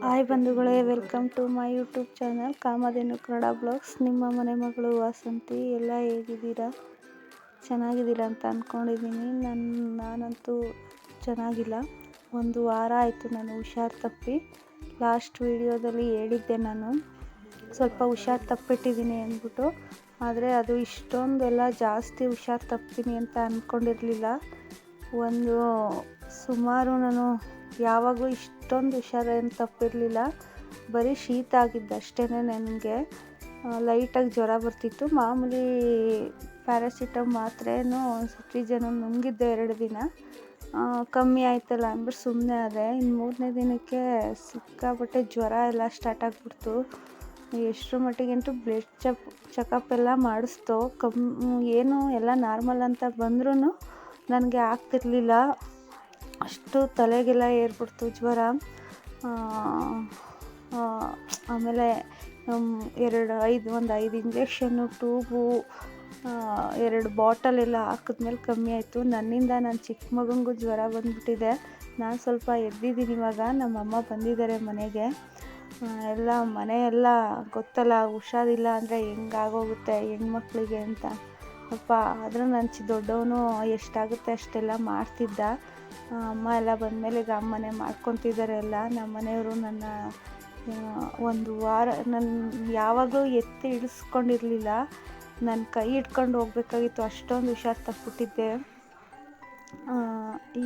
Hi ಬಂಧುಗಳೇ, welcome to my YouTube channel Kamadhenu Kannada blogs. ನಿಮ್ಮ ಮನೆ ಮಗಳು ವಾಸಂತಿ. ಎಲ್ಲ ಹೇಗಿದ್ದೀರಾ? ಚೆನ್ನಾಗಿದ್ದೀರಾ ಅಂತ ಅಂದ್ಕೊಂಡಿದ್ದೀನಿ. ನಾನಂತೂ ಚೆನ್ನಾಗಿಲ್ಲ. ಒಂದು ವಾರ ಆಯಿತು ನಾನು ಹುಷಾರು ತಪ್ಪಿ. ಲಾಸ್ಟ್ ವಿಡಿಯೋದಲ್ಲಿ ಹೇಳಿದ್ದೆ ನಾನು ಸ್ವಲ್ಪ ಹುಷಾರು ತಪ್ಪಿಟ್ಟಿದ್ದೀನಿ ಅಂದ್ಬಿಟ್ಟು. ಆದರೆ ಅದು ಇಷ್ಟೊಂದೆಲ್ಲ ಜಾಸ್ತಿ ಹುಷಾರು ತಪ್ತೀನಿ ಅಂತ ಅಂದ್ಕೊಂಡಿರಲಿಲ್ಲ. ಸುಮಾರು ನಾನು ಯಾವಾಗಲೂ ಇಷ್ಟೊಂದು ಹುಷಾರೇನು ತಪ್ಪಿರಲಿಲ್ಲ. ಬರೀ ಶೀತ ಆಗಿದ್ದು ಅಷ್ಟೇ. ನನಗೆ ಲೈಟಾಗಿ ಜ್ವರ ಬರ್ತಿತ್ತು. ಮಾಮೂಲಿ ಪ್ಯಾರಾಸಿಟಮ್ ಮಾತ್ರೇನೂ ಸಿಟ್ರಿಜನ್ ನುಂಗಿದ್ದೆ 2 ದಿನ. ಕಮ್ಮಿ ಆಯ್ತಲ್ಲ ಅಂದ್ಬಿಟ್ಟು ಸುಮ್ಮನೆ ಆದೆ. ಇನ್ನು 3ನೇ ದಿನಕ್ಕೆ ಸಿಕ್ಕಾಪಟ್ಟೆ ಜ್ವರ ಎಲ್ಲ ಸ್ಟಾರ್ಟ್ ಆಗಿಬಿಡ್ತು. ಎಷ್ಟರ ಮಟ್ಟಿಗಂತೂ ಬ್ಲಡ್ ಚೆಕಪ್ ಎಲ್ಲ ಮಾಡಿಸ್ತೋ ಏನು ಎಲ್ಲ ನಾರ್ಮಲ್ ಅಂತ ಬಂದ್ರೂ ನನಗೆ ಆಗ್ತಿರ್ಲಿಲ್ಲ. ಅಷ್ಟು ತಲೆಗೆಲ್ಲ ಏರ್ಬಿಡ್ತು ಜ್ವರ. ಆಮೇಲೆ ಒಂದು 5 ಇಂಜೆಕ್ಷನ್ನು, ಟ್ಯೂಬು, 2 ಬಾಟಲೆಲ್ಲ ಹಾಕಿದ್ಮೇಲೆ ಕಮ್ಮಿ ಆಯಿತು. ನನ್ನಿಂದ ನನ್ನ ಚಿಕ್ಕ ಮಗನಿಗೂ ಜ್ವರ ಬಂದುಬಿಟ್ಟಿದೆ. ನಾನು ಸ್ವಲ್ಪ ಎದ್ದಿದ್ದೀನಿ ಇವಾಗ. ನಮ್ಮಮ್ಮ ಬಂದಿದ್ದಾರೆ ಮನೆಗೆ. ಮನೆಯೆಲ್ಲ ಗೊತ್ತಲ್ಲ, ಹುಷಾರಿಲ್ಲ ಅಂದರೆ ಹೆಂಗಾಗೋಗುತ್ತೆ ಹೆಣ್ಮಕ್ಳಿಗೆ ಅಂತ. ಅಪ್ಪ ಆದರೂ ನನ್ನ ದೊಡ್ಡವನು ಎಷ್ಟಾಗುತ್ತೆ ಅಷ್ಟೆಲ್ಲ ಮಾಡ್ತಿದ್ದ. ಅಮ್ಮ ಎಲ್ಲ ಬಂದಮೇಲೆ ಈಗ ಅಮ್ಮನೇ ಮಾಡ್ಕೊತಿದ್ದಾರೆ ಎಲ್ಲ. ನಮ್ಮ ಮನೆಯವರು ನನ್ನ ಒಂದು ವಾರ ಯಾವಾಗಲೂ ಎತ್ತಿ ಇಳಿಸ್ಕೊಂಡಿರಲಿಲ್ಲ. ನನ್ನ ಕೈ ಹಿಡ್ಕೊಂಡು ಹೋಗ್ಬೇಕಾಗಿತ್ತು, ಅಷ್ಟೊಂದು ಹುಷಾರು ತಪ್ಪಿಬಿಟ್ಟಿದ್ದೆ.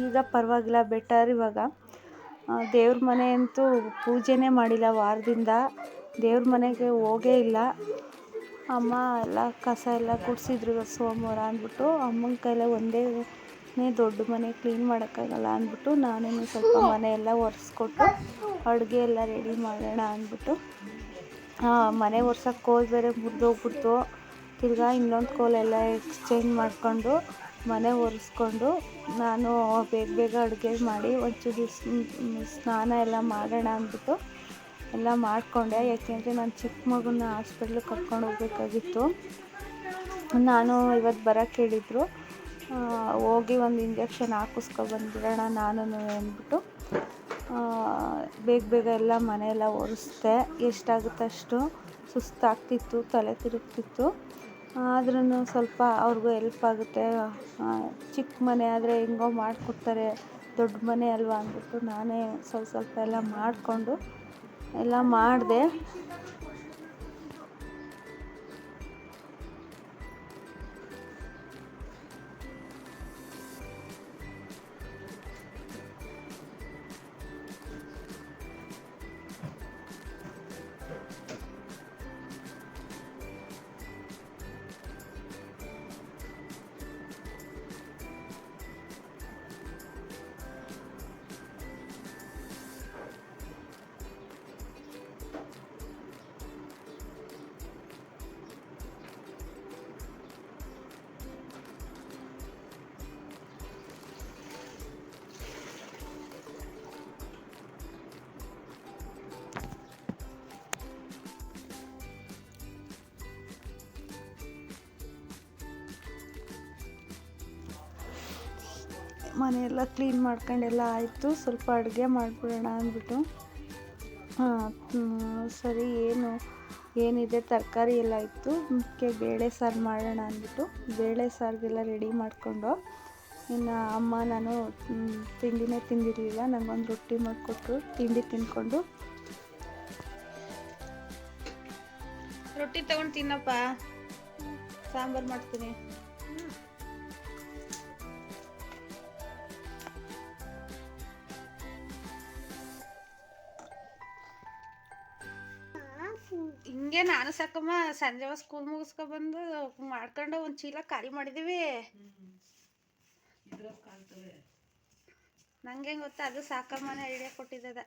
ಈಗ ಪರವಾಗಿಲ್ಲ, ಬೆಟರ್ ಇವಾಗ. ದೇವ್ರ ಮನೆ ಅಂತೂ ಪೂಜೆನೇ ಮಾಡಿಲ್ಲ ವಾರದಿಂದ. ದೇವ್ರ ಮನೆಗೆ ಹೋಗೇ ಇಲ್ಲ. ಅಮ್ಮ ಎಲ್ಲ ಕಸ ಎಲ್ಲ ಗುಡಿಸಿದ್ರು ಸೋಮವಾರ ಅಂದ್ಬಿಟ್ಟು. ಅಮ್ಮನ ಕೈಲೇ ಒಂದೇ ದೊಡ್ಡ ಮನೆ ಕ್ಲೀನ್ ಮಾಡೋಕ್ಕಾಗಲ್ಲ ಅಂದ್ಬಿಟ್ಟು ನಾನೇನು ಸ್ವಲ್ಪ ಮನೆಯೆಲ್ಲ ಒರೆಸ್ಕೊಟ್ಟು ಅಡುಗೆ ಎಲ್ಲ ರೆಡಿ ಮಾಡೋಣ ಅಂದ್ಬಿಟ್ಟು ಮನೆ ಒರ್ಸೋಕ್ಕೆ ಕೋಲ್ ಬೇರೆ ಮುರಿದೋಗ್ಬಿಡ್ತು. ತಿರ್ಗಾ ಇನ್ನೊಂದು ಕೋಲೆಲ್ಲ ಎಕ್ಸ್ಚೇಂಜ್ ಮಾಡಿಕೊಂಡು ಮನೆ ಒರೆಸ್ಕೊಂಡು ನಾನು ಬೇಗ ಅಡುಗೆ ಮಾಡಿ ಒಂಚೂರು ಸ್ನಾನ ಎಲ್ಲ ಮಾಡೋಣ ಅಂದ್ಬಿಟ್ಟು ಎಲ್ಲ ಮಾಡಿಕೊಂಡೆ. ಯಾಕೆಂದರೆ ನಾನು ಚಿಕ್ಕ ಮಗುನ ಹಾಸ್ಪಿಟ್ಲಿಗೆ ಕರ್ಕೊಂಡು ಹೋಗ್ಬೇಕಾಗಿತ್ತು. ನಾನು ಇವತ್ತು ಬರೋಕ್ಕೆ ಹೇಳಿದ್ರು. ಹೋಗಿ ಒಂದು ಇಂಜೆಕ್ಷನ್ ಹಾಕಿಸ್ಕೊಬಂದ್ಬಿಡೋಣ ನಾನು ಅಂದ್ಬಿಟ್ಟು ಬೇಗ ಎಲ್ಲ ಮನೆಯೆಲ್ಲ ಒರೆಸ್ದೆ. ಎಷ್ಟಾಗುತ್ತೆ ಅಷ್ಟು. ಸುಸ್ತಾಗ್ತಿತ್ತು, ತಲೆ ತಿರುಗ್ತಿತ್ತು. ಆದ್ರೂ ಸ್ವಲ್ಪ ಅವ್ರಿಗೂ ಹೆಲ್ಪ್ ಆಗುತ್ತೆ. ಚಿಕ್ಕ ಮನೆ ಆದರೆ ಹೆಂಗೋ ಮಾಡಿಕೊಡ್ತಾರೆ, ದೊಡ್ಡ ಮನೆ ಅಲ್ವಾ ಅಂದ್ಬಿಟ್ಟು ನಾನೇ ಸ್ವಲ್ಪ ಎಲ್ಲ ಮಾಡಿಕೊಂಡು ಎಲ್ಲ ಮಾಡಿದೆ. ಮನೆಯೆಲ್ಲ ಕ್ಲೀನ್ ಮಾಡ್ಕೊಂಡೆಲ್ಲ ಆಯಿತು. ಸ್ವಲ್ಪ ಅಡುಗೆ ಮಾಡಿಬಿಡೋಣ ಅಂದ್ಬಿಟ್ಟು ಸರಿ ಏನಿದೆ ತರಕಾರಿ ಎಲ್ಲ ಇತ್ತು. ಅದಕ್ಕೆ ಬೇಳೆ ಸಾರು ಮಾಡೋಣ ಅಂದ್ಬಿಟ್ಟು ಬೇಳೆ ಸಾರಿಗೆಲ್ಲ ರೆಡಿ ಮಾಡಿಕೊಂಡು, ಇನ್ನು ಅಮ್ಮ ನಾನು ತಿಂಡಿನೇ ತಿಂದಿರಲಿಲ್ಲ. ನನಗೊಂದು ರೊಟ್ಟಿ ಮಾಡಿಕೊಟ್ರು. ತಿಂಡಿ ತಿಂದ್ಕೊಂಡು ರೊಟ್ಟಿ ತಗೊಂಡು ತಿನ್ನಪ್ಪ, ಸಾಂಬಾರು ಮಾಡ್ತೀನಿ. ಹಿಂಗೆ ನಾನು ಸಾಕಮ್ಮ ಸಂಜೆ ಸ್ಕೂಲ್ ಮುಗಿಸ್ಕೊಬಂದು ಮಾಡ್ಕೊಂಡು ಒಂದು ಚೀಲ ಖಾಲಿ ಮಾಡಿದ್ದೀವಿ. ನಂಗೆ ಗೊತ್ತಾ, ಅದು ಸಾಕಮ್ಮನೇ ಐಡಿಯಾ ಕೊಟ್ಟಿದ್ದದ.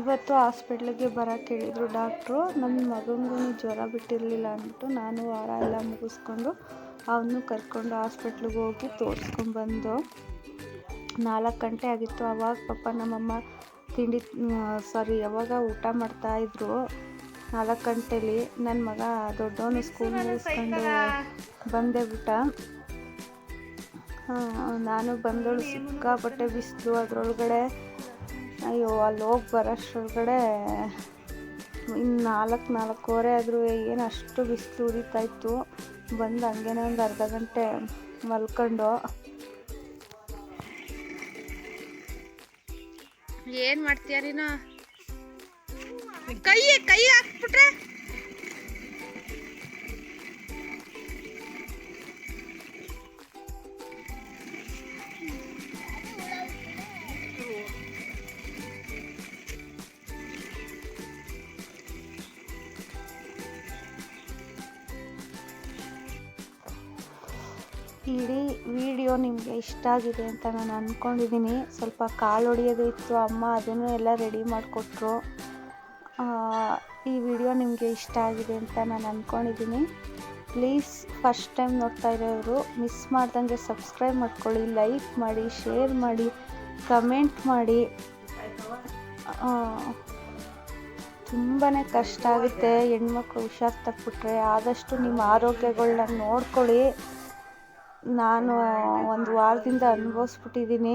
ಇವತ್ತು ಹಾಸ್ಪಿಟ್ಲಿಗೆ ಬರೋಕ್ಕೆ ಹೇಳಿದ್ರು ಡಾಕ್ಟ್ರು. ನನ್ನ ಮಗನಿಗೂ ಜ್ವರ ಬಿಟ್ಟಿರಲಿಲ್ಲ ಅಂದ್ಬಿಟ್ಟು ನಾನು ವಾರ ಎಲ್ಲ ಮುಗಿಸ್ಕೊಂಡು ಅವನು ಕರ್ಕೊಂಡು ಹಾಸ್ಪಿಟ್ಲಿಗೆ ಹೋಗಿ ತೋರಿಸ್ಕೊಂಡ್ಬಂದು 4 ಗಂಟೆ ಆಗಿತ್ತು. ಆವಾಗ ಪಾಪ ನಮ್ಮಮ್ಮ ಯಾವಾಗ ಊಟ ಮಾಡ್ತಾಯಿದ್ರು 4 ಗಂಟೆಲಿ. ನನ್ನ ಮಗ ದೊಡ್ಡವನು ಸ್ಕೂಲ್ ಮುಗಿಸ್ಕೊಂಡು ಬಂದೇ ಬಿಟ್ಟ. ನಾನು ಬಂದಳು ಸಿಕ್ಕಾಪಟ್ಟೆ ಬಿಸಿಲು. ಅದರೊಳಗಡೆ ಅಯ್ಯೋ ಅಲ್ಲಿ ಹೋಗಿ ಬರೋಷ್ಟರೊಳಗಡೆ ಇನ್ನು ನಾಲ್ಕೂವರೆ ಆದರೂ ಏನು ಅಷ್ಟು ಬಿಸಿಲು ಉರಿತಾಯಿತ್ತು. ಬಂದು ಹಂಗೇನೆ ಒಂದು ಅರ್ಧ ಗಂಟೆ ಮಲ್ಕೊಂಡು. ಏನು ಮಾಡ್ತೀಯ ನೀನು? ಕೈ ಹಾಕ್ಬಿಟ್ರೆ ಇಡೀ ವಿಡಿಯೋ ನಿಮಗೆ ಇಷ್ಟ ಆಗಿದೆ ಅಂತ ನಾನು ಅಂದ್ಕೊಂಡಿದ್ದೀನಿ. ಸ್ವಲ್ಪ ಕಾಳು ಹೊಡಿಯೋದು ಇತ್ತು, ಅಮ್ಮ ಅದನ್ನು ಎಲ್ಲ ರೆಡಿ ಮಾಡಿಕೊಟ್ರು. ಈ ವಿಡಿಯೋ ನಿಮಗೆ ಇಷ್ಟ ಆಗಿದೆ ಅಂತ ನಾನು ಅಂದ್ಕೊಂಡಿದ್ದೀನಿ. ಪ್ಲೀಸ್ ಫಸ್ಟ್ ಟೈಮ್ ನೋಡ್ತಾ ಇರೋರು ಮಿಸ್ ಮಾಡ್ದಂಗೆ ಸಬ್ಸ್ಕ್ರೈಬ್ ಮಾಡ್ಕೊಳ್ಳಿ, ಲೈಕ್ ಮಾಡಿ, ಶೇರ್ ಮಾಡಿ, ಕಮೆಂಟ್ ಮಾಡಿ. ತುಂಬಾ ಕಷ್ಟ ಆಗುತ್ತೆ ಹೆಣ್ಮಕ್ಳು ಹುಷಾರು ತಪ್ಪಿಬಿಟ್ರೆ. ಆದಷ್ಟು ನಿಮ್ಮ ಆರೋಗ್ಯಗಳನ್ನ ನೋಡ್ಕೊಳ್ಳಿ. ನಾನು ಒಂದು ವಾರದಿಂದ ಅನುಭವಿಸ್ಬಿಟ್ಟಿದ್ದೀನಿ.